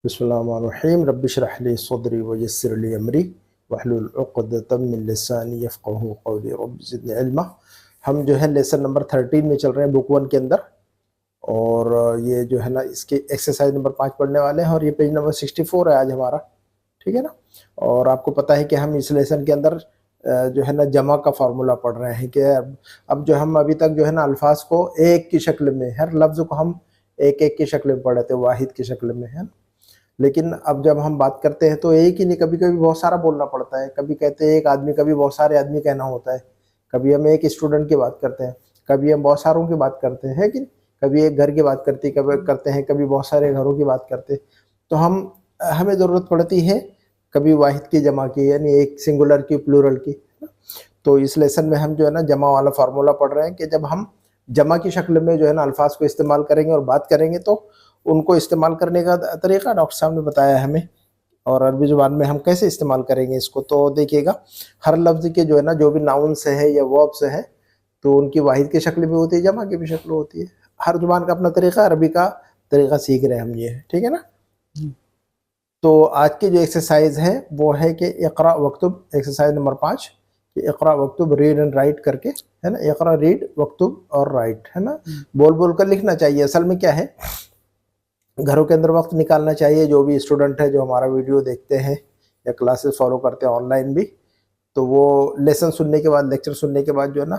بسم اللہ الرحمن الرحیم رب اشرح لی صدری ویسر لی امری واحلل عقدۃ من لسانی یفقہوا قولی رب زدنی علما۔ ہم جو ہے لیسن نمبر 13 میں چل رہے ہیں بک 1 کے اندر، اور یہ جو ہے نا اس کے ایکسرسائز نمبر 5 پڑھنے والے ہیں، اور یہ پیج نمبر 64 ہے آج ہمارا، ٹھیک ہے نا۔ اور آپ کو پتہ ہے کہ ہم اس لیسن کے اندر جو ہے نا جمع کا فارمولا پڑھ رہے ہیں، کہ اب جو ہم ابھی تک جو ہے نا الفاظ کو ایک کی شکل میں، ہر لفظ کو ہم ایک ایک کی شکل میں پڑھ رہے تھے، واحد کی شکل میں ہے نا۔ لیکن اب جب ہم بات کرتے ہیں تو ایک ہی نہیں، کبھی کبھی بہت سارا بولنا پڑتا ہے، کبھی کہتے ہیں ایک آدمی، کبھی بہت سارے آدمی کہنا ہوتا ہے، کبھی ہم ایک اسٹوڈنٹ کی بات کرتے ہیں، کبھی ہم بہت ساروں کی بات کرتے ہیں کہ کبھی ایک گھر کی بات کرتے ہیں، کبھی بہت سارے گھروں کی بات کرتے ہیں۔ تو ہمیں ضرورت پڑتی ہے کبھی واحد کی جمع کی، یعنی ایک سنگولر کی، پلورل کی۔ تو اس لیسن میں ہم جو ہے نا جمع والا فارمولا پڑھ رہے ہیں، کہ جب ہم جمع کی شکل میں جو ہے نا الفاظ کو استعمال کریں گے اور بات کریں گے تو ان کو استعمال کرنے کا طریقہ ڈاکٹر صاحب نے بتایا ہمیں، اور عربی زبان میں ہم کیسے استعمال کریں گے اس کو۔ تو دیکھیے گا ہر لفظ کے جو ہے نا جو بھی ناؤن سے ہے یا ورب سے ہے تو ان کی واحد کی شکل بھی ہوتی ہے، جمع کی بھی شکل ہوتی ہے۔ ہر زبان کا اپنا طریقہ، عربی کا طریقہ سیکھ رہے ہیں ہم، یہ ہے، ٹھیک ہے نا۔ تو آج کی جو ایکسرسائز ہے وہ ہے کہ اقرا وکتب، ایکسرسائز نمبر 5، کہ اقرا وکتب، ریڈ اینڈ رائٹ کر کے، ہے نا۔ اقرا، ریڈ، وکتب اور رائٹ، ہے نا، بول بول کر لکھنا چاہیے۔ اصل میں کیا ہے، گھروں کے اندر وقت نکالنا چاہیے۔ جو بھی اسٹوڈنٹ ہے جو ہمارا ویڈیو دیکھتے ہیں یا کلاسز فالو کرتے ہیں آن لائن بھی، تو وہ لیسن سننے کے بعد، لیکچر سننے کے بعد جو ہے نا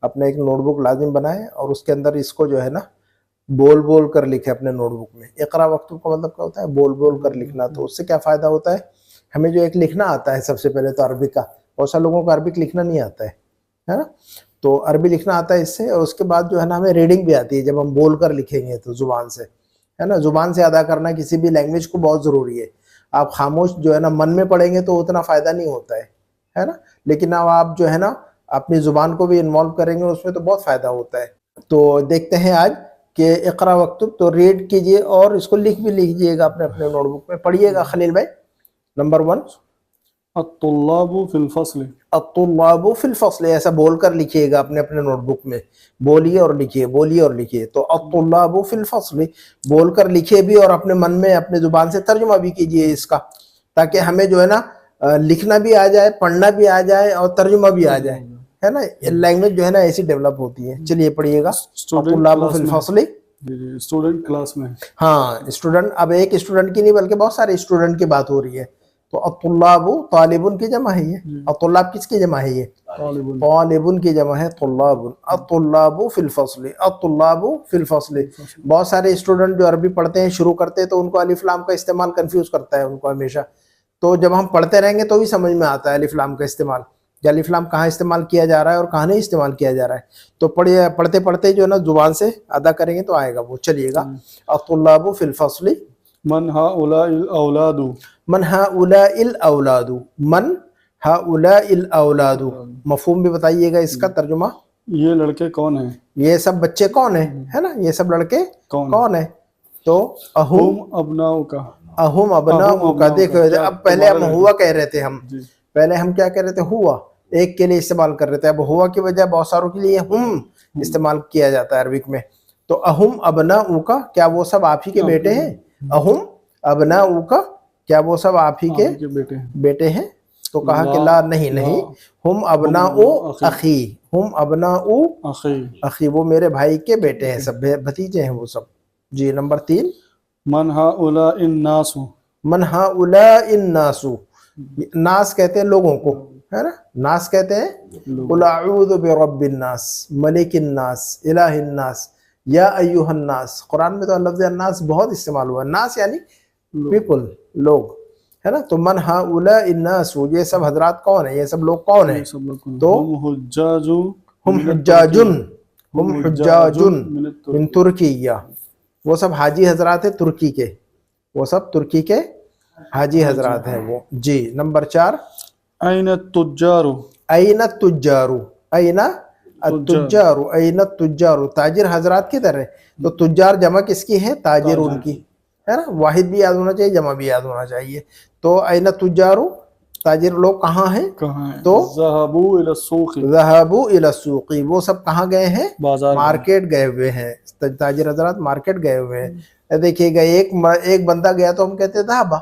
اپنا ایک نوٹ بک لازم بنائیں، اور اس کے اندر اس کو جو ہے نا بول بول کر لکھے اپنے نوٹ بک میں۔ اقرا وکتب کا مطلب کیا ہوتا ہے؟ بول بول کر لکھنا۔ تو اس سے کیا فائدہ ہوتا ہے؟ ہمیں جو ایک لکھنا آتا ہے سب سے پہلے تو عربی کا، بہت سارے لوگوں کو عربک لکھنا نہیں آتا ہے نا، تو عربی لکھنا آتا ہے اس سے، اور اس کے بعد جو ہے نا ہمیں ریڈنگ بھی آتی ہے جب ہم بول کر لکھیں گے تو زبان سے، ہے نا۔ زبان سے ادا کرنا کسی بھی لینگویج کو بہت ضروری ہے۔ آپ خاموش جو ہے نا من میں پڑھیں گے تو اتنا فائدہ نہیں ہوتا ہے نا، لیکن اب آپ جو ہے نا اپنی زبان کو بھی انوالو کریں گے اس میں تو بہت فائدہ ہوتا ہے۔ تو دیکھتے ہیں آج کہ اقرا وکتب، تو ریڈ کیجئے اور اس کو لکھ بھی لیجئے گا اپنے نوٹ بک میں۔ پڑھیے گا خلیل بھائی، نمبر 1، الطلاب فی الفصل۔ الطلاب فی الفصل، ایسا بول کر لکھیے گا اپنے نوٹ بک میں، بولیے اور لکھیے، بولیے اور لکھیے۔ تو الطلاب فی الفصل، بول کر لکھیے بھی اور اپنے من میں اپنے زبان سے ترجمہ بھی کیجئے اس کا، تاکہ ہمیں جو ہے نا لکھنا بھی آ جائے، پڑھنا بھی آ جائے اور ترجمہ بھی آ جائے، ہے نا۔ لینگویج جو ہے نا ایسی ڈیولپ ہوتی ہے۔ چلیے پڑھیے گا الطلاب فی الفصل۔ اسٹوڈنٹ کلاس میں، ہاں، اسٹوڈنٹ، اب ایک اسٹوڈنٹ کی نہیں بلکہ بہت سارے اسٹوڈنٹ کی بات ہو رہی ہے۔ تو الطلاب، طالبن کی جمع ہے یہ، الطلاب کس کی جمع ہے یہ؟ طالبن کی جمع ہے طلاب۔ الطلاب فی الفصل، الطلاب فی الفصل۔ بہت سارے اسٹوڈنٹ جو عربی پڑھتے ہیں، شروع کرتے ہیں تو ان کو الف لام کا استعمال کنفیوز کرتا ہے ان کو ہمیشہ، تو جب ہم پڑھتے رہیں گے تو بھی سمجھ میں آتا ہے الف لام کا استعمال، کہ الف لام کہاں استعمال کیا جا رہا ہے اور کہاں نہیں استعمال کیا جا رہا ہے۔ تو پڑھتے پڑھتے جو ہے نا زبان سے ادا کریں گے تو آئے گا وہ۔ چلیے گا الطلاب فی الفصل، من ہؤلاء الاولاد، من ہؤلاء الاولاد، من ہؤلاء الاولاد، مفہوم بھی بتائیے گا اس کا ترجمہ۔ یہ لڑکے کون ہیں؟ یہ سب بچے کون ہیں، ہے نا، یہ سب لڑکے کون ہیں؟ تو ہم ابناؤک، اہم ابناؤ کا۔ دیکھو اب پہلے ہم ہوا کہہ رہے تھے، ہم پہلے ہم کیا کہہ رہے تھے؟ ہوا، ایک کے لیے استعمال کر رہے تھے، اب ہوا کی وجہ بہت ساروں کے لیے ہم استعمال کیا جاتا ہے عربک میں۔ تو اہم ابناؤ کا، کیا وہ سب آپ ہی کے بیٹے ہیں؟ اہم ابناؤ کا، کیا وہ سب آپ ہی کے بیٹے ہیں؟ تو کہا کہ لا، نہیں نہیں، ہم ابناؤ اخی، ہم ابناؤ اخی، وہ میرے بھائی کے بیٹے ہیں، سب بھتیجے ہیں وہ سب۔ جی، نمبر 3، من ہؤلاء الناس، من ہؤلاء الناس، ناس کہتے ہیں لوگوں کو، ہے نا، ناس کہتے ہیں قل اعوذ برب الناس، ملک الناس، الہ الناس، یا ایھا الناس۔ قرآن میں تو لفظ الناس بہت استعمال ہوا ہے، ناس یعنی پیپل، لوگ، ہے نا۔ تو من ہؤلاء الناس، یہ سب حضرات کون ہیں، یہ سب لوگ کون ہیں؟ تو ہم حجاجن، ہم حجاجن من ترکیہ، وہ سب حاجی حضرات ہیں ترکی کے، وہ سب ترکی کے حاجی حضرات ہیں وہ۔ جی، نمبر 4، این التجار، این التجار، این التجار، این التجار، تاجر حضرات کی طرح۔ تو تجار جمع کس کی ہے؟ تاجر ان کی، ہے نا۔ واحد بھی یاد ہونا چاہیے، جمع بھی یاد ہونا چاہیے۔ تو این التجار، تاجر لوگ کہاں ہیں؟ کہاں ہیں؟ تو ذهبوا الى السوق، ذهبوا الى السوق، وہ سب کہاں گئے ہیں؟ بازار گئے۔ مارکیٹ گئے ہوئے ہیں، تاجر حضرات مارکیٹ گئے ہوئے ہیں۔ دیکھیے گا ایک بندہ گیا تو ہم کہتے ذهب،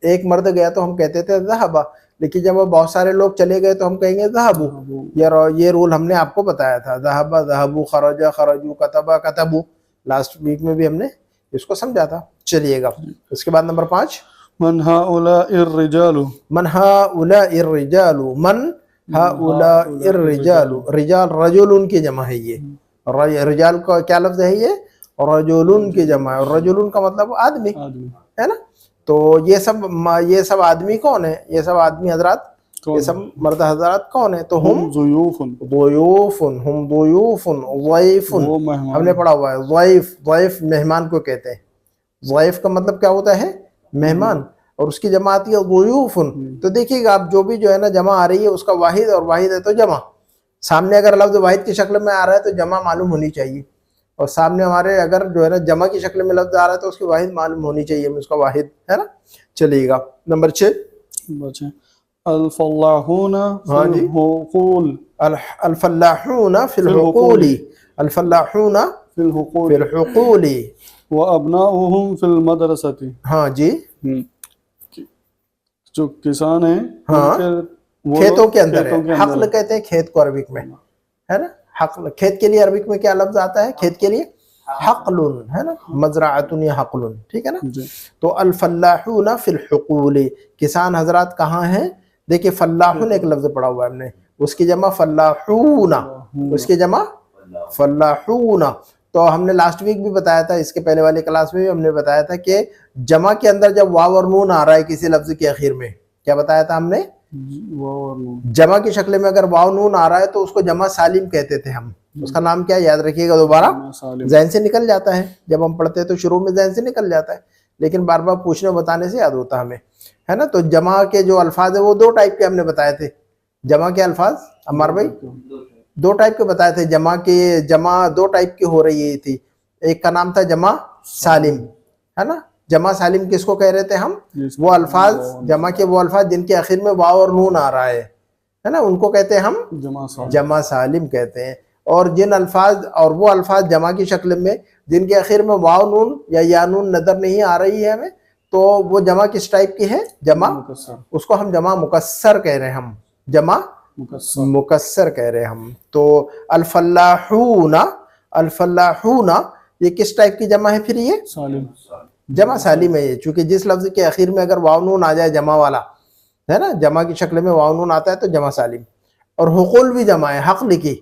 ایک مرد گیا تو ہم کہتے تھے ذهب، لیکن جب وہ بہت سارے لوگ چلے گئے تو ہم کہیں گے ذهبوا۔ یہ رول ہم نے آپ کو بتایا تھا، ذهب ذهبوا، خرج خرجوا، كتب كتبوا، لاسٹ ویک میں بھی ہم نے اس کو سمجھا تھا۔ چلیے گا اس کے بعد نمبر 5، من هؤلاء الرجال، من هؤلاء الرجال، من هؤلاء الرجال، رجال رجل کی جمع ہے یہ، رجال کا کیا لفظ ہے یہ؟ رجل کی جمع ہے، رجل کا مطلب آدمی آدمی، ہے نا۔ تو یہ سب آدمی کون ہے؟ یہ سب آدمی حضرات، یہ سب مرد حضرات کون ہیں؟ تو ہم ضیوف، ضیوف، ہم ضیوف، ضیف وہ مہمان، ہم نے پڑھا ہوا ہے، ضیف، ضیف مہمان کو کہتے ہیں۔ ضیف کا مطلب کیا ہوتا ہے؟ مہمان، اور اس کی جمع آتی ہے ضیوف۔ تو دیکھیے گا آپ جو بھی جو ہے نا جمع آ رہی ہے اس کا واحد، اور واحد ہے تو جمع، سامنے اگر لفظ واحد کی شکل میں آ رہا ہے تو جمع معلوم ہونی چاہیے، اور سامنے ہمارے اگر جو ہے نا جمع کی شکل میں لفظ آ رہا ہے تو اس کی واحد معلوم ہونی چاہیے، اس کا واحد ہے نا۔ چلیے گا نمبر 6، بچے الفلاحون فی ہاں جی، الحقول، الفلاحون فی الحقول، الفلاحون فی الحقول فی الحقول، وابناؤہم فی المدرسۃ، ہاں جی، جو کسان ہیں ہاں، وہ کھیتوں کے اندر کھیتوں کے ہے، اندر حقل کہتے ہیں کھیت کو عربک میں، ہے نا۔ حقل، کھیت کے لیے عربک میں کیا لفظ آتا ہے کھیت کے لیے؟ حقل، ہے نا، مزرعۃ یا حقل، ٹھیک ہے نا۔ جی، تو الفلاحون فی الحقول، کسان حضرات کہاں ہیں؟ دیکھیں فلاحون ایک لفظ پڑھا ہوا ہے ہم نے، اس کی جمع فلاحون، اس کی جمع فلاحون۔ تو ہم نے لاسٹ ویک بھی بتایا تھا، اس کے پہلے والی کلاس میں بھی ہم نے بتایا تھا کہ جمع کے اندر جب واو اور نون آ رہا ہے کسی لفظ کے آخر میں، کیا بتایا تھا ہم نے؟ جمع کی شکل میں اگر واو نون آ رہا ہے تو اس کو جمع سالم کہتے تھے ہم، اس کا نام کیا یاد رکھیے گا دوبارہ، ذہن سے نکل جاتا ہے جب ہم پڑھتے ہیں تو شروع میں ذہن سے نکل جاتا ہے، لیکن بار بار پوچھنے بتانے سے یاد ہوتا ہمیں، ہے نا۔ تو جمع کے جو الفاظ ہیں وہ دو ٹائپ کے ہم نے بتائے تھے، جمع کے الفاظ عمار بھائی دو ٹائپ کے بتائے تھے، جمع دو ٹائپ کی ہو رہی تھی، ایک کا نام تھا جمع سالم، ہے نا۔ جمع سالم کس کو کہہ رہے تھے ہم؟ وہ الفاظ، جمع کے وہ الفاظ جن کے آخر میں واو اور نون آ رہا ہے نا، ان کو کہتے ہیں ہم جمع سالم کہتے ہیں۔ اور جن الفاظ، اور وہ الفاظ جمع کی شکل میں جن کے آخر میں واو نون یا نون نظر نہیں آ رہی ہے ہمیں، تو وہ جمع کس ٹائپ کی ہے؟ جمع، اس کو ہم جمع مکسر کہہ رہے ہیں، ہم جمع مکسر کہہ رہے ہیں ہم۔ تو الفلاحون، الفلاحون یہ کس ٹائپ کی جمع ہے پھر؟ یہ سالم، جمع سالم ہے یہ، چونکہ جس لفظ کے آخر میں اگر واو نون آ جائے جمع والا، ہے نا، جمع کی شکل میں واو نون آتا ہے تو جمع سالم۔ اور حقول بھی جمع ہے، حق لکھی،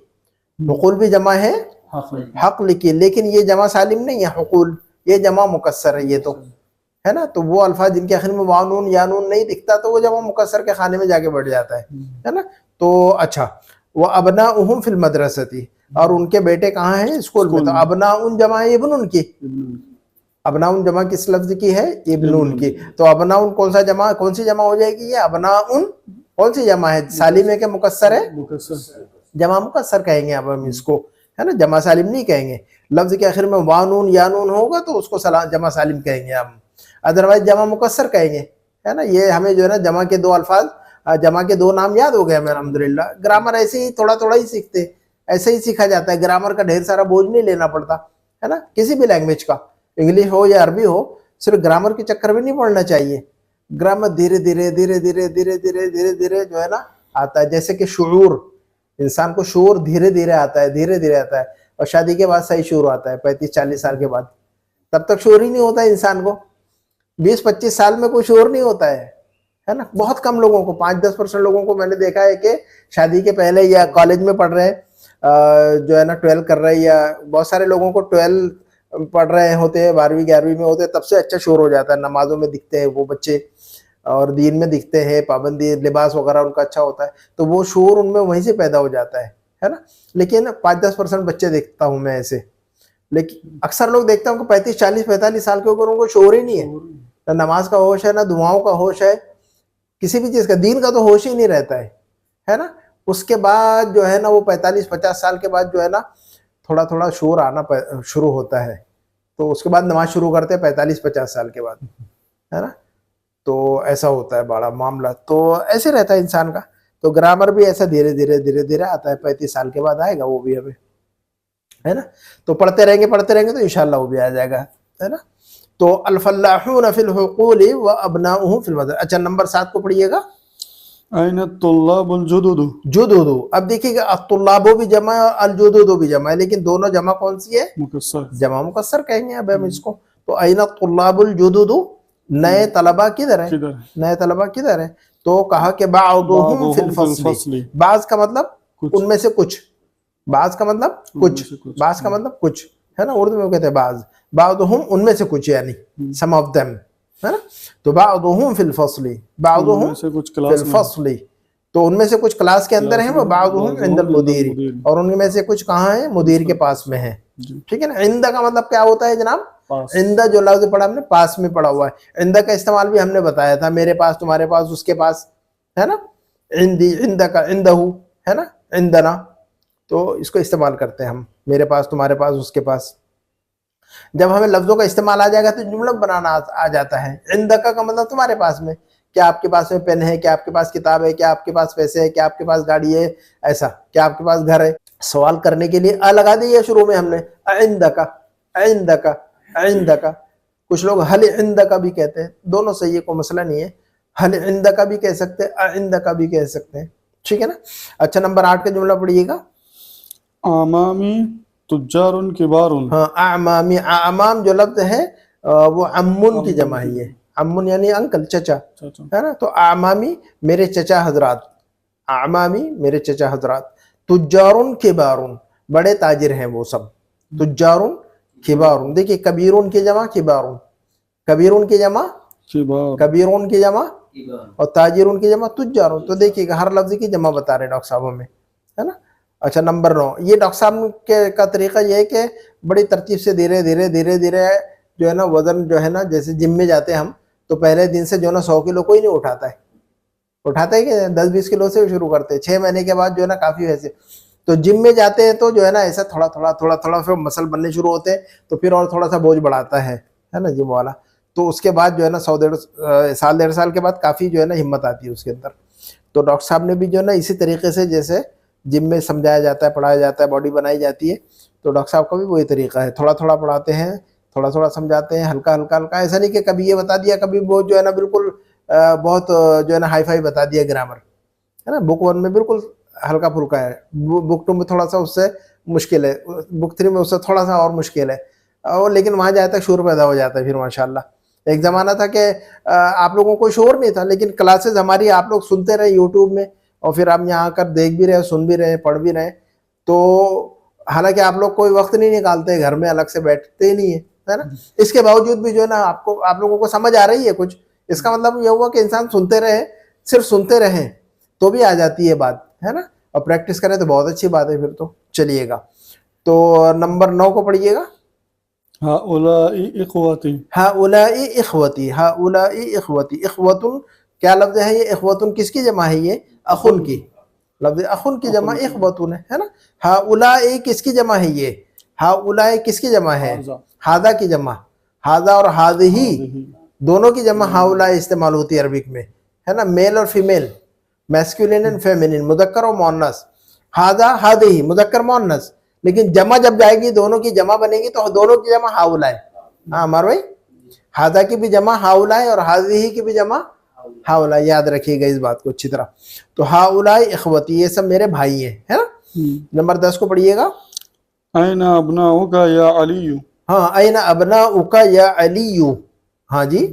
حقول بھی جمع ہے، حق لکھی، لیکن یہ جمع سالم نہیں ہے حقول، یہ جمع مکسر ہے یہ تو، ہے نا۔ تو وہ الفاظ جن کے آخر میں واو نون یا نون نہیں دکھتا تو وہ جمع مکسر کے خانے میں جا کے بیٹھ جاتا ہے نا۔ تو اچھا، وَأَبْنَاؤُهُمْ فِي الْمَدْرَسَةِ، اور ان کے بیٹے کہاں ہیں؟ اسکول میں۔ تو ابناؤن جمع ہے ابنن کی، ابناؤن جمع کس لفظ کی ہے؟ ابنون کی۔ تو ابناؤن کون سا جمع، کون سی جمع ہو جائے گی یہ؟ ابناؤن کون سی جمع ہے؟ سالم ہے کہ مکسر ہے؟ جمع مکسر کہیں گے اب ہم اس کو، ہے نا، جمع سالم نہیں کہیں گے۔ لفظ کے آخر میں واو نون یا نون ہوگا تو اس کو جمع سالم کہیں گے ہم، ادروائز جمع مکسر کہیں گے، ہے نا۔ یہ ہمیں جو ہے نا جمع کے دو الفاظ، جمع کے دو نام یاد ہو گئے ہمیں الحمدللہ۔ گرامر ایسے ہی تھوڑا تھوڑا ہی سیکھتے، ایسے ہی سیکھا جاتا ہے، گرامر کا ڈھیر سارا بوجھ نہیں لینا پڑتا، ہے نا، کسی بھی لینگویج کا، انگلش ہو یا عربی ہو، صرف گرامر کے چکر میں نہیں پڑھنا چاہیے، گرامر دھیرے دھیرے دھیرے دھیرے دھیرے دھیرے دھیرے دھیرے جو ہے نا آتا ہے، جیسے کہ شعور، انسان کو شعور دھیرے دھیرے آتا ہے، دھیرے دھیرے آتا ہے، اور شادی کے بعد صحیح شعور آتا ہے 35-40 سال کے بعد، تب تک شعور ہی نہیں ہوتا ہے انسان کو، 20-25 سال میں کوئی شعور نہیں ہوتا ہے نا۔ بہت کم لوگوں کو، 5-10% لوگوں کو میں نے دیکھا ہے کہ شادی کے پہلے یا کالج میں پڑھ رہے ہیں، جو ہے نا 12 کر رہے ہیں، یا بہت سارے لوگوں کو 12 پڑھ رہے ہوتے ہیں، 12ویں 11ویں میں ہوتے ہیں، تب سے اچھا شعور ہو جاتا ہے، نمازوں میں دکھتے ہیں وہ بچے، اور دین میں دکھتے ہیں، پابندی لباس وغیرہ ان کا اچھا ہوتا ہے، تو وہ شعور ان میں وہیں سے پیدا ہو جاتا ہے نا۔ لیکن 5-10% بچے دیکھتا ہوں میں ایسے، لیکن اکثر لوگ دیکھتا ہوں کہ 35-40-45 سال کے اوپر ان کو شعور ہی نہیں ہے، نہ نماز کا ہوش ہے، نہ دعاؤں کا ہوش ہے، کسی بھی چیز کا، دین کا تو ہوش ہی نہیں رہتا ہے نا۔ اس کے بعد جو ہے نا وہ 45-50 سال کے بعد جو ہے نا تھوڑا تھوڑا شعور آنا شروع ہوتا ہے، تو اس کے بعد نماز شروع کرتے ہیں 45-50 سال کے بعد، ہے نا۔ تو ایسا ہوتا ہے بڑا معاملہ. تو ایسے رہتا ہے انسان کا. تو گرامر بھی ایسا دھیرے دھیرے آتا ہے. 35 سال کے بعد آئے گا وہ بھی ہمیں, ہے نا. تو پڑھتے رہیں گے تو انشاءاللہ وہ بھی آ جائے گا, ہے نا. تو الفلاحون فی الحقول وابناؤہم فی المدارس. اچھا نمبر 7 کو پڑھیے گا. أين الطلاب الجدد؟ جدد. اب دیکھیے گا الطلاب بھی جمع ہے اور الجدد بھی جمع ہے, لیکن دونوں جمع کون سی ہے؟ مکسر. جمع مکسر کہیں گے اب ہم اس کو. تو این الطلاب الجدد, نئے طلبہ کدھر ہیں؟ کدھر؟ نئے طلبہ کدھر ہیں؟ تو کہا کہ بعضهم فی الفصل. بعض کا مطلب ان میں سے کچھ, بعض کا مطلب کچھ, بعض کا مطلب کچھ, ہے نا. اردو میں وہ کہتے ہیں بعض, بعضهم ان میں سے کچھ, یعنی some of them, ہے نا. تو بعضهم فی الفصل, بعضهم فی الفصل, تو ان میں سے کچھ کلاس کے اندر ہیں, وہ بعضهم عند المدیر, اور ان میں سے کچھ کہاں ہیں؟ مدیر کے پاس میں ہیں. ٹھیک ہے نا. عند کا مطلب کیا ہوتا ہے جناب؟ عند جو لفظ پڑھا ہم نے پاس میں پڑھا ہوا ہے. عند کا استعمال بھی ہم نے بتایا تھا, میرے پاس, تمہارے پاس, اس کے پاس, ہے نا. عندی, عند کا, عندہ, ہے نا, عندنا. تو اس کو استعمال کرتے ہیں ہم, میرے پاس, تمہارے پاس, اس کے پاس. جب ہمیں لفظوں کا استعمال آ جائے گا تو جملہ بنانا آ جاتا ہے. عندک کا مطلب تمہارے پاس میں, کیا آپ کے پاس میں پین ہے, کیا آپ کے پاس کتاب ہے, کیا آپ کے پاس پیسے ہے, کیا آپ کے پاس گاڑی ہے, ایسا, کیا آپ کے پاس گھر ہے. سوال کرنے کے لیے لگا دیا شروع میں ہم نے, عندک, عندک, عندک. کچھ لوگ حل عندک بھی کہتے ہیں, دونوں صحیح ہے, کوئی مسئلہ نہیں ہے. حل عندک بھی کہہ سکتے ہیں, عندک بھی کہہ سکتے ہیں. ٹھیک ہے نا. اچھا نمبر 8 کا جملہ پڑھیے گا. امامی تجار کبار. ہاں اعمامی, اعمام جو لفظ ہے وہ عمن کی جمع ہے. یہ عمن یعنی انکل, چچا, ہے نا. تو اعمامی میرے چچا حضرات, اعمامی میرے چچا حضرات. تجارن کبارن بڑے تاجر ہیں وہ سب. تجارن کبارن, دیکھیے کبیرون کی جمع کبارن, کبیرون کی جمع کبیرون کی جمع اور تاجرون کی جمع تجارن. تو دیکھیے کہ ہر لفظ کی جمع بتا رہے ڈاکٹر صاحب ہمیں, ہے نا. اچھا نمبر 9, یہ ڈاکٹر صاحب کا طریقہ یہ ہے کہ بڑی ترتیب سے دھیرے دھیرے جو ہے نا وزن جو ہے نا, جیسے جم میں جاتے ہیں ہم تو پہلے دن سے جو ہے نا 100 کلو کوئی نہیں اٹھاتا ہے, اٹھاتا ہے کہ 10-20 کلو سے شروع کرتے ہیں, 6 مہینے کے بعد جو ہے نا کافی ویسے. تو جم میں جاتے ہیں تو جو ہے نا ایسا تھوڑا پھر مسل بننے شروع ہوتے ہیں, تو پھر اور تھوڑا سا بوجھ بڑھاتا ہے نا جم والا. تو اس کے بعد جو ہے نا 100-1.5 سال کے بعد کافی جو ہے نا ہمت آتی ہے اس کے اندر. تو ڈاکٹر صاحب نے بھی جو ہے نا اسی طریقے سے, جیسے جم میں سمجھایا جاتا ہے, پڑھایا جاتا ہے, باڈی بنائی جاتی ہے, تو ڈاکٹر صاحب کا بھی وہی طریقہ ہے. تھوڑا پڑھاتے ہیں, تھوڑا سمجھاتا ہیں, ہلکا. ایسا نہیں کہ کبھی یہ بتا دیا, کبھی وہ جو ہے نا بالکل بہت جو ہے نا ہائی فائی بتا دیا گرامر, ہے نا. بک 1 میں بالکل ہلکا پھلکا ہے, بک 2 میں تھوڑا سا اس سے مشکل ہے, بک 3 میں اس سے تھوڑا سا اور مشکل ہے, اور لیکن وہاں جائے تک شعور پیدا ہو جاتا ہے پھر ماشاءاللہ. ایک زمانہ تھا کہ آپ لوگوں کو شعور نہیں تھا, لیکن کلاسز ہماری آپ لوگ سنتے رہے یوٹیوب میں, اور پھر آپ یہاں آ کر دیکھ بھی رہے, سن بھی رہے, پڑھ بھی رہے. تو حالانکہ آپ لوگ کوئی وقت نہیں نکالتے, گھر میں الگ سے بیٹھتے ہی نہیں ہے نا. اس کے باوجود بھی جو ہے نا آپ لوگوں کو سمجھ آ رہی ہے کچھ. اس کا مطلب یہ ہوا کہ انسان سنتے رہے, صرف سنتے رہیں تو بھی آ جاتی ہے بات, ہے نا. اور پریکٹس کریں تو بہت اچھی بات ہے پھر تو. چلیے گا, تو نمبر 9 کو پڑھیے گا. ہؤلاء اخوتی. ہؤلاء اخوتی, ہؤلاء اخوتی. اخوتن کیا لفظ ہے یہ؟ اخوتن کس کی جمع ہے؟ یہ اخن کی. لفظ اخن کی جمع اخوتن ہے نا. ہؤلاء کس کی جمع ہے؟ یہ ہؤلاء کس کی جمع ہے؟ ہذا کی جمع. ہذا اور ہذہ دونوں کی جمع ہؤلاء استعمال ہوتی ہے عربک میں, ہے نا. میل اور فیمیل, میسکولین اینڈ فیمینین, مذکر اور مؤنث. ہذا ہذہ مذکر مؤنث, لیکن جمع جب جائے گی, دونوں کی جمع بنے گی, تو دونوں کی جمع ہؤلاء. ہاں ہمارے بھائی, ہذا کی بھی جمع ہؤلاء اور ہذہ کی بھی جمع ہؤلاء. یاد رکھیے گا اس بات کو اچھی طرح. تو ہؤلاء اخوتی, یہ سب میرے بھائی ہیں, ہے نا. نمبر 10 کو پڑھیے گا. این ابناؤک یا علی. ہاں, این ابناؤک یا علی. ہاں جی,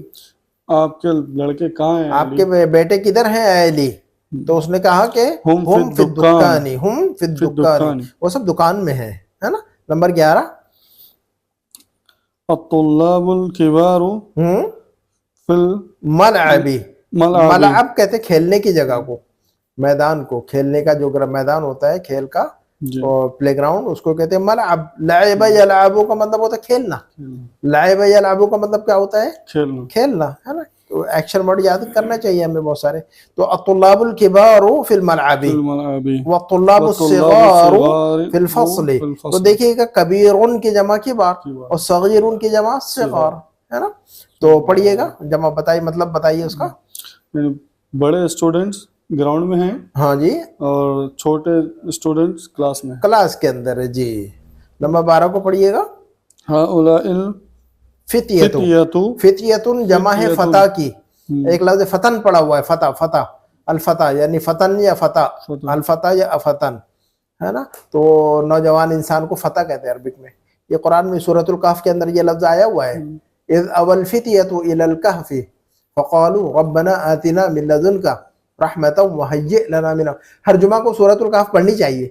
آپ کے لڑکے کہاں ہیں؟ آپ کے بیٹے کدھر ہیں اے علی؟ تو اس نے کہا کہ ہم فی الدکان, ہم فی الدکان, وہ سب دکان میں ہیں, ہے نا. نمبر 11. الطلاب الکبار فی الملعب. ملعب کہتے کھیلنے کی جگہ کو, میدان کو, کھیلنے کا جو میدان ہوتا ہے کھیل کا, پلے گراؤنڈ, اس کو کہتے ہیں ملعب. لعب یلعب کا مطلب ہوتا ہے کھیلنا. لعب یلعب کا مطلب کیا ہوتا ہے؟ کھیلنا, ہے نا. تو ایکشن ورڈ یاد کرنا چاہیے ہمیں بہت سارے. تو الطلاب الکبار فی الملعب والطلاب الصغار فی الفصل. تو دیکھیے گا کبیرون کی جمع کبار اور صغیرون کی جمع صغار, ہے نا. تو پڑھیے گا, جمع بتائیے, مطلب بتائیے اس کا. یعنی بڑے اسٹوڈنٹس گراؤنڈ میں ہیں ہاں جی, اور چھوٹے اسٹوڈنٹس کلاس میں. کلاس کے اندر ہے جی. نمبر 12 کو پڑھیے گا. ہؤلاء فتیتو, الفتیۃ فتیتن جمع ہے فتح کی. ایک لفظ فتن پڑا ہوا ہے, فتح, فتح, الفتح یعنی فتن یا فتح, الفتح یا افتن, ہے نا. تو نوجوان انسان کو فتح کہتے ہیں عربک میں. یہ قرآن میں سورۃ الکہف کے اندر یہ لفظ آیا ہوا ہے. اذ اول الفتیۃ الی الکہف فقالوا ربنا آتنا من لدنک رحمۃ وہیئ لنا من. ہر جمعہ کو سورۃ الکہف پڑھنی چاہیے,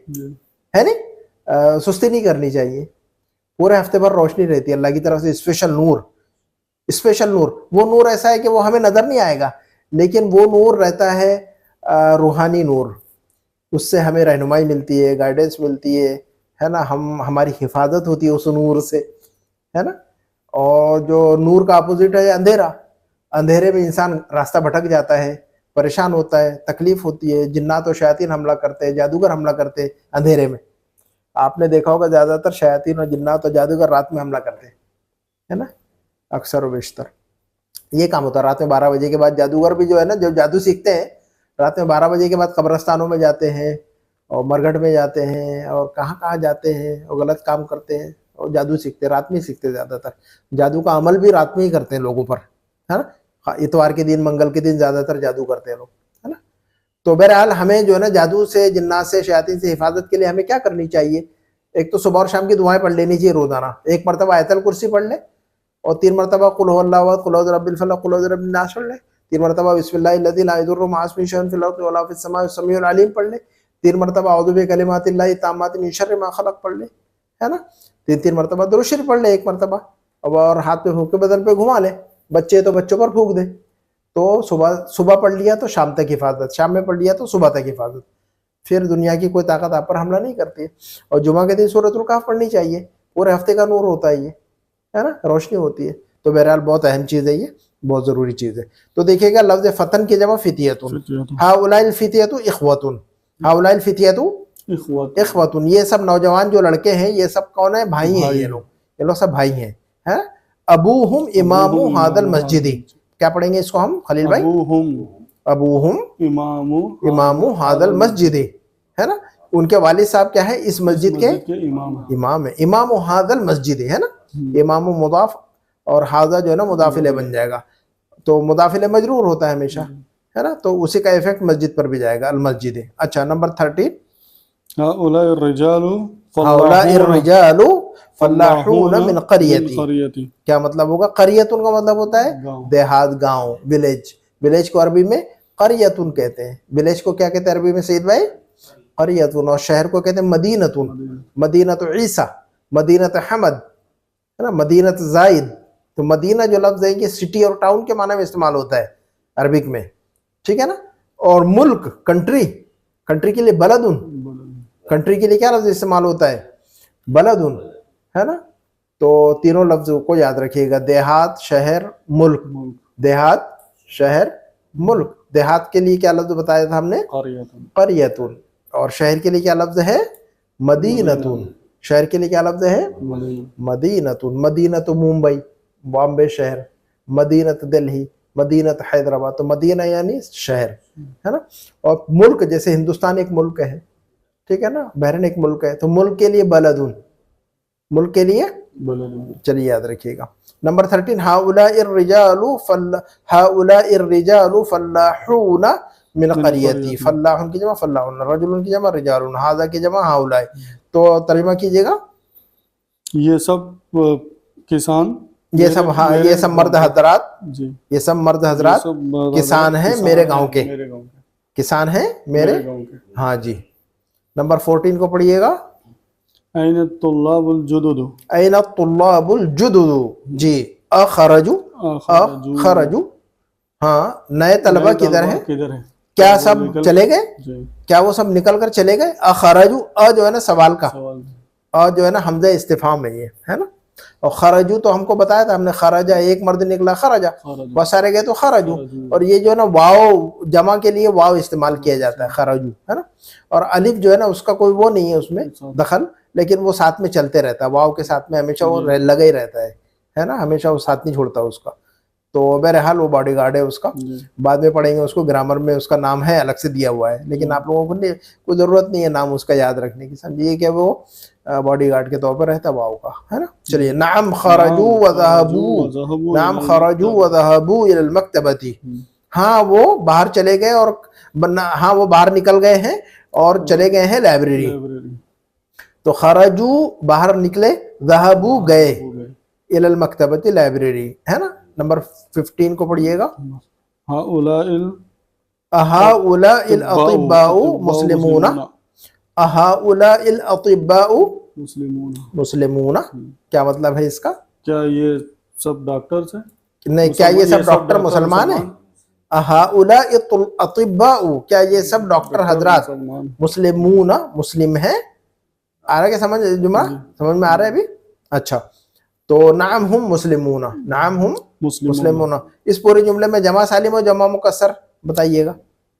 ہے نہیں, سستی نہیں کرنی چاہیے. پورے ہفتے بھر روشنی رہتی ہے اللہ کی طرف سے, اسپیشل نور, اسپیشل نور. وہ نور ایسا ہے کہ وہ ہمیں نظر نہیں آئے گا, لیکن وہ نور رہتا ہے روحانی نور. اس سے ہمیں رہنمائی ملتی ہے, گائیڈنس ملتی ہے نا. ہماری حفاظت ہوتی ہے اس نور سے, ہے نا. اور جو نور کا اپوزٹ ہے اندھیرا. اندھیرے میں انسان راستہ بھٹک جاتا ہے, پریشان ہوتا ہے, تکلیف ہوتی ہے. جنات و شیاطین حملہ کرتے ہیں, جادوگر حملہ کرتے ہیں اندھیرے میں. آپ نے دیکھا ہوگا زیادہ تر شیاطین اور جنات اور جادوگر رات میں حملہ کرتے ہیں, ہے نا, اکثر و بیشتر یہ کام ہوتا ہے. رات میں 12 بجے کے بعد جادوگر بھی جو ہے نا, جو جادو سیکھتے ہیں, رات میں 12 بجے کے بعد قبرستانوں میں جاتے ہیں اور مرگھٹ میں جاتے ہیں اور کہاں کہاں جاتے ہیں اور غلط کام کرتے ہیں اور جادو سیکھتے ہیں. رات میں سیکھتے زیادہ تر. جادو کا عمل بھی رات میں ہی کرتے ہیں لوگوں پر, ہے نا. اتوار کے دن, منگل کے دن زیادہ تر جادو کرتے ہیں لوگ, ہے نا. تو بہرحال ہمیں جو ہے نا جادو سے, جنات سے, شیاطین سے حفاظت کے لیے ہمیں کیا کرنی چاہیے. ایک تو صبح اور شام کی دعائیں پڑھ لینی چاہیے روزانہ. ایک مرتبہ آیت الکرسی پڑھ لے, اور 3 مرتبہ قل هو اللہ احد, قل اعوذ برب الفلق, قل اعوذ برب الناس پڑھ لے. 3 مرتبہ بسم اللہ الذی لا یضر مع اسمہ شیء فی الارض ولا فی السماء السمیع العلیم پڑھ لے. 3 مرتبہ اعوذ بکلمات اللہ التامات من شر ما خلق پڑھ لے, ہے نا. 3 مرتبہ درود شریف پڑھ لے, 1 مرتبہ, اور ہاتھ پہ پھونک کے بدن پہ گھما لے. بچے تو بچوں پر پھونک دے. تو صبح پڑھ لیا تو شام تک حفاظت, شام میں پڑھ لیا تو صبح تک حفاظت. پھر دنیا کی کوئی طاقت آپ پر حملہ نہیں کرتی ہے. اور جمعہ کے دن سورۃ الکہف پڑھنی چاہیے. پورے ہفتے کا نور ہوتا ہے یہ, ہے نا, روشنی ہوتی ہے. تو بہرحال بہت اہم چیز ہے یہ, بہت ضروری چیز ہے. تو دیکھیے گا لفظ فتن کی جمع فتیتن. ہؤلاء الفتیۃ اخوۃ, ہؤلاء الفتیۃ اخوۃ. یہ سب نوجوان جو لڑکے ہیں یہ سب کون ہیں, بھائی ہیں. یہ لوگ سب بھائی ہیں. ابوہم امام ھذا المسجد. کیا پڑھیں گے اس کو ہم خلیل بھائی؟ ابوہم امام ھذا المسجد, ہے نا. ان کے والد صاحب کیا ہے, اس مسجد کے امام ہے. امام ھذا المسجد, ہے نا. امام مضاف اور ھذا جو ہے نا مضاف الیہ بن جائے گا. تو مضاف الیہ مجرور ہوتا ہے ہمیشہ, ہے نا. تو اسی کا ایفیکٹ مسجد پر بھی جائے گا, المسجد. اچھا, نمبر 13. هؤلاء الرجال فلاحون من قریتی. کیا مطلب ہوگا؟ قریتن کا مطلب ہوتا ہے دیہات, گاؤں, ولیج. ولیج کو عربی میں قریتن کہتے ہیں. ولیج کو کیا کہتے ہیں عربی میں سعید بھائی؟ قریتن. اور شہر کو کہتے ہیں مدینتن. مدینت عیسیٰ, مدینت حمد, ہے نا, مدینت زائد. تو مدینہ جو لفظ ہے یہ سٹی اور ٹاؤن کے معنی میں استعمال ہوتا ہے عربک میں, ٹھیک ہے نا. اور ملک, کنٹری, کنٹری کے لیے بلدن. کنٹری کے لیے کیا لفظ استعمال ہوتا ہے؟ بلدن, ہے نا. تو تینوں لفظوں کو یاد رکھیے گا, دیہات, شہر, ملک. دیہات, شہر, ملک. دیہات کے لیے کیا لفظ بتایا تھا ہم نے؟ قریتن. اور شہر کے لیے کیا لفظ ہے؟ مدینتن. شہر کے لیے کیا لفظ ہے؟ مدینتن. مدینت ممبئی, بامبے شہر. مدینت دلہی, مدینت حیدرآباد. تو مدینہ یعنی شہر, ہے نا. اور ملک, جیسے ہندوستان ایک ملک ہے, ٹھیک ہے نا, بحرین ایک ملک ہے, تو ملک کے لیے بلدن, ملک کے لیے. چلیے یاد رکھیے گا. نمبر 13. ہؤلاء الرجال فلاحون من قریتی. فلاحون کی جمع فلاحون, رجل کی جمع رجال, ھذا کی جمع ہؤلاء. تو ترجمہ کیجئے گا. یہ سب کسان, یہ سب مرد حضرات, یہ سب مرد حضرات کسان ہیں میرے گاؤں کے, کسان ہیں میرے. ہاں جی. نمبر 14 کو پڑھیے گا. این الطلاب الجدد. این الطلاب الجدد. جی. اخرجو. ہاں, نئے طلبہ کدھر ہیں؟ کیا سب چلے گئے؟ کیا وہ سب نکل کر چلے گئے؟ اخرجو, جو ہے نا سوال کا, جو ہے نا حمزہ استفہام ہے یہ, ہے نا. اور خرجو تو ہم کو بتایا تھا ہم نے, خرجہ ایک مرد نکلا, خرجہ, بہت سارے گئے تو خرجو. اور یہ جو ہے نا واو جمع کے لیے واو استعمال کیا جاتا ہے, خرجو, ہے نا. اور الف جو ہے نا اس کا کوئی وہ نہیں ہے اس میں دخل, لیکن وہ ساتھ میں چلتے رہتا ہے, واو کے ساتھ میں ہمیشہ وہ لگا ہی رہتا ہے نا, ہمیشہ وہ ساتھ نہیں چھوڑتا اس کا. تو بہرحال وہ باڈی گارڈ ہے اس کا. جی بعد میں پڑھیں گے اس کو, گرامر میں اس کا نام ہے الگ سے دیا ہوا ہے, لیکن آپ لوگوں کو کوئی ضرورت نہیں ہے نام اس کا یاد رکھنے کی. سمجھیے کہ وہ باڈی گارڈ کے طور پر رہتا واو کا, ہے نا. چلیے, نعم خرجوا وذهبوا, نعم خرجوا وذهبوا الى المکتبۃ, ہاں وہ باہر چلے گئے اور ہاں وہ باہر نکل گئے ہیں اور چلے گئے ہیں لائبریری. تو خرجوا باہر نکلے, ذهبوا گئے, الى المکتبۃ لائبریری, ہے نا. نمبر 15 کو پڑھیے گا. اہؤلاء الاطباء مسلمون, اہؤلاء الاطباء مسلمون, کیا مطلب ہے اس کا؟ کیا یہ سب ڈاکٹرز ہیں؟ نہیں, کیا یہ سب ڈاکٹر مسلمان ہیں؟ اہؤلاء الاطباء, کیا یہ سب ڈاکٹر حضرات مسلمون مسلم ہیں؟ آ رہا ہے کہ سمجھ جمعہ سمجھ میں آ رہا ہے ابھی؟ اچھا, تو نعم ہم مسلمون, نعم ہم مسلمون. اس پورے جملے میں جمع سالم و جمع مکسر بتائیے گا.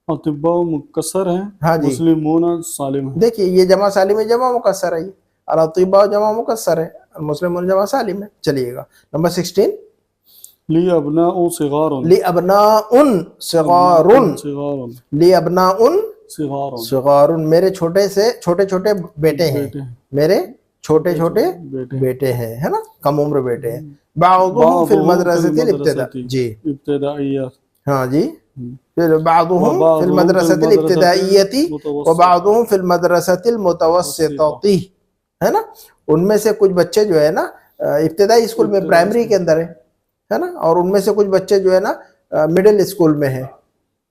اطباء مکسر ہیں, ہاں جی, مسلمون سالم ہیں. دیکھیے یہ جمع سالم ہے, جمع مکسر ہے, یہ الاطباء جمع مکسر ہے, المسلمون جمع سالم ہے. چلیے گا نمبر 16. لی ابناء صغار, لی ابناء صغار, لی ابناء صغار, میرے چھوٹے سے چھوٹے چھوٹے بیٹے ہیں, میرے چھوٹے چھوٹے بیٹے ہیں, ہے نا, کم عمر بیٹے ہیں. بعضهم فی المدرسۃ الابتدائیہ, جی ابتدائیہ, ہاں جی, بعضهم فی المدرسۃ الابتدائیہ وبعضهم فی المدرسۃ المتوسطۃ, ہے نا. ان میں سے کچھ بچے جو ہے نا ابتدائی اسکول میں, پرائمری کے اندر ہے نا, اور ان میں سے کچھ بچے جو ہے نا مڈل اسکول میں ہیں,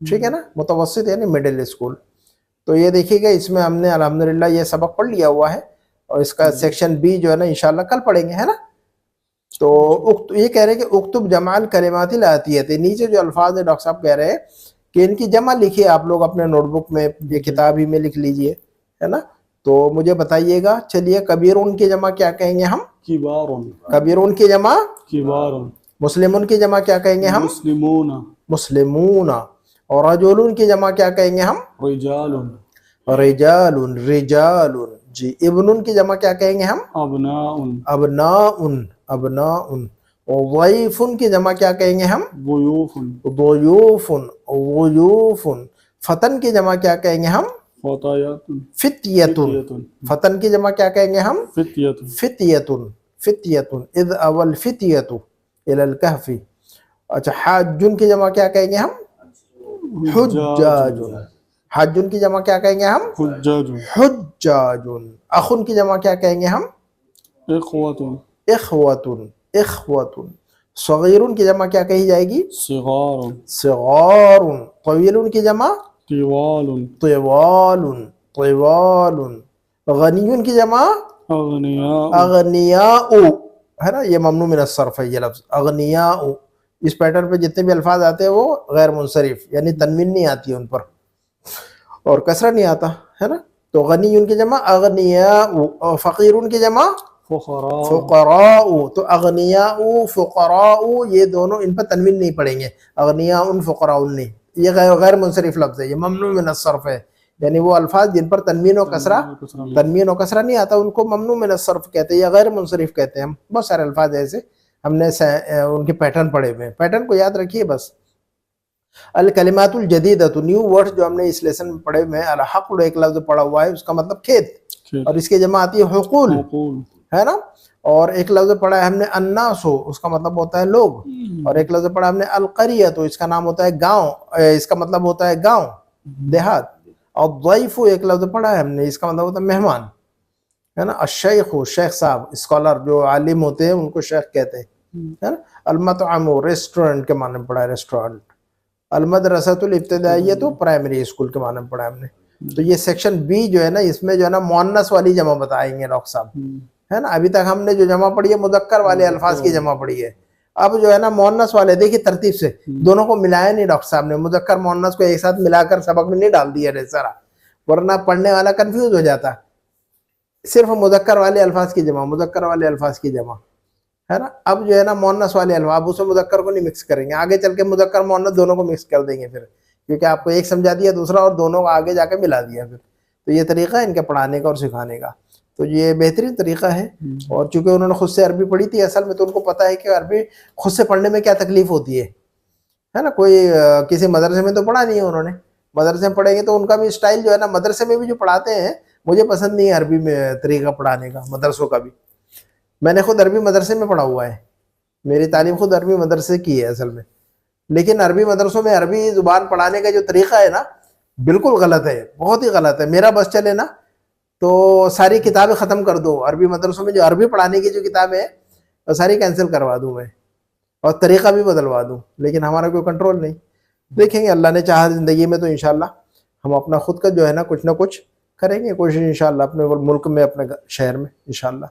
ٹھیک ہے نا. متوسط یعنی مڈل اسکول. تو یہ دیکھیے گا, اس میں ہم نے الحمدللہ یہ سبق پڑھ لیا ہوا ہے, اور اس کا سیکشن بی جو ہے نا انشاءاللہ کل پڑھیں گے, ہے نا. تو یہ کہہ رہے ہیں کہ اکتب جمع الکلمات الآتیۃ, نیچے جو الفاظ ہیں ڈاکٹر صاحب کہہ رہے ہیں کہ ان کی جمع لکھیے آپ لوگ اپنے نوٹ بک میں, یہ کتاب ہی میں لکھ لیجئے, ہے نا. تو مجھے بتائیے گا, چلیے, کبیرون کی جمع کیا کہیں گے ہم؟ کبارون. کبیرون کی جمع کبارون. مسلمون کی جمع کیا کہیں گے ہم؟ مسلمون. مسلمون. اور رجولون کی جمع کیا کہیں گے ہم؟ رجالون. رجالون, رجالون, جی. ابنون کی جمع کیا کہیں گے ہم؟ ابناؤن. ابناؤن, ابناؤن. اور ضیفن کی جمع کیا کہیں گے ہم؟ ضیوفن. ضیوفن, ضیوفن. فتن کی جمع کیا کہیں گے ہم؟ فتیاتن. فتیتن. فتن کی جمع کیا کہیں گے ہم؟ فتیاتن. فتیتن, فتیتن. اذ اوى الفتیۃ الى الکہف. اچھا, حاجن کی جمع کیا کہیں گے ہم؟ حجاجن. حاجن کی جمع کیا کہیں گے ہم؟ حجاجن. حجاجن. اخن کی جمع کیا کہیں گے ہم؟ اخواتن. اخوتن, اخوتن. صغیرن کی جمع کیا کہی جائے گی؟ صغارن. صغارن. طویلن کی جمع؟ طوالن. طوالن, طوالن. غنیون کی جمع؟ اغنیاء. اغنیاء, ہے نا. یہ ممنوع من الصرف ہے یہ لفظ اغنیاء. اس پیٹرن پہ جتنے بھی الفاظ آتے ہیں وہ غیر منصرف, یعنی تنوین نہیں آتی ہے ان پر, اور کسرہ نہیں آتا, ہے نا. تو غنیون کی جمع اغنیاء, اور فقیرون کی جمع فقراء. فقراء. تو اغنیاء فقراء, یہ دونوں ان پر تنوین نہیں پڑیں گے, اغنیاء فقراء نہیں. یہ غیر منصرف لفظ ہے, یہ ممنوع من الصرف ہے, یعنی وہ الفاظ جن پر تنوین و کسرہ نہیں آتا ان کو ممنوع من الصرف کہتے ہیں یا غیر منصرف کہتے ہیں. ہم بہت سارے الفاظ ایسے ہم نے ان کے پیٹرن پڑھے ہوئے ہیں, پیٹرن کو یاد رکھیے بس. الکلمات الجدیدۃ, نیو ورڈ جو ہم نے اس لیسن میں پڑھے ہوئے ہیں. الحقل ایک لفظ پڑھا ہوا ہے, اس کا مطلب کھیت, اور اس کی جمع آتی ہے حقول, ہے نا. اور ایک لفظ پڑھا ہے ہم نے الناس, اس کا مطلب ہوتا ہے لوگ. اور ایک لفظ پڑھا ہم نے القریہ, تو اس کا نام ہوتا ہے گاؤں, اس کا مطلب ہوتا ہے گاؤں, دیہات. اور ضیف ایک لفظ پڑھا ہے ہم نے, اس کا مطلب ہوتا ہے مہمان, ہے نا. الشیخ, شیخ صاحب, اسکالر جو عالم ہوتے ہیں ان کو شیخ کہتے ہیں, ہے نا. المطعم, ریسٹورنٹ کے معنی میں پڑھا ہے ریسٹورنٹ. المدرسۃ الابتدائیہ, تو پرائمری اسکول کے معنی میں پڑھا ہم نے. تو یہ سیکشن بی جو ہے نا, اس میں جو ہے نا مؤنث والی جمع بتائیں گے ڈاکٹر صاحب, ہے نا. ابھی تک ہم نے جو جمع پڑھی ہے مذکر والے الفاظ کی جمع پڑھی ہے. اب جو ہے نا مؤنث والے, دیکھیے ترتیب سے دونوں کو ملایا نہیں ڈاکٹر صاحب نے, مذکر مؤنث کو ایک ساتھ ملا کر سبق میں نہیں ڈال دیا سارا, ورنہ پڑھنے والا کنفیوز ہو جاتا. صرف مذکر والے الفاظ کی جمع, مذکر والے الفاظ کی جمع, ہے نا. اب جو ہے نا مؤنث والے الفاظ, اس میں مذکر کو نہیں مکس کریں گے, آگے چل کے مذکر مؤنث دونوں کو مکس کر دیں گے پھر, کیونکہ آپ کو ایک سمجھا دیا دوسرا اور دونوں کو آگے جا کے ملا دیا پھر. تو یہ طریقہ ہے ان کے پڑھانے کا اور سکھانے کا. تو یہ بہترین طریقہ ہے. اور چونکہ انہوں نے خود سے عربی پڑھی تھی اصل میں، تو ان کو پتہ ہے کہ عربی خود سے پڑھنے میں کیا تکلیف ہوتی ہے نا. کوئی کسی مدرسے میں تو پڑھا نہیں ہے انہوں نے، مدرسے میں پڑھیں گے تو ان کا بھی اسٹائل جو ہے نا، مدرسے میں بھی جو پڑھاتے ہیں مجھے پسند نہیں ہے عربی میں طریقہ پڑھانے کا مدرسوں کا بھی. میں نے خود عربی مدرسے میں پڑھا ہوا ہے، میری تعلیم خود عربی مدرسے کی ہے اصل میں، لیکن عربی مدرسوں میں عربی زبان پڑھانے کا جو طریقہ ہے نا بالکل غلط ہے، بہت ہی غلط ہے. میرا بس چلے نا تو ساری کتابیں ختم کر دو، عربی مدرسوں میں جو عربی پڑھانے کی جو کتابیں ہیں وہ ساری کینسل کروا دوں میں، اور طریقہ بھی بدلوا دوں، لیکن ہمارا کوئی کنٹرول نہیں. دیکھیں گے اللہ نے چاہا زندگی میں تو انشاءاللہ ہم اپنا خود کا جو ہے نا کچھ نہ کچھ کریں گے کوشش انشاءاللہ اپنے ملک میں، اپنے شہر میں انشاءاللہ.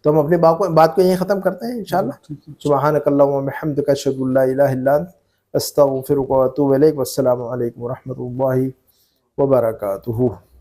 تو ہم اپنی بات کو یہیں ختم کرتے ہیں انشاءاللہ. سبحانک اللہم وبحمدک اشہد ان لا الہ الا انت استغفرک واتوب الیک. والسلام علیکم ورحمۃ اللہ وبرکاتہ.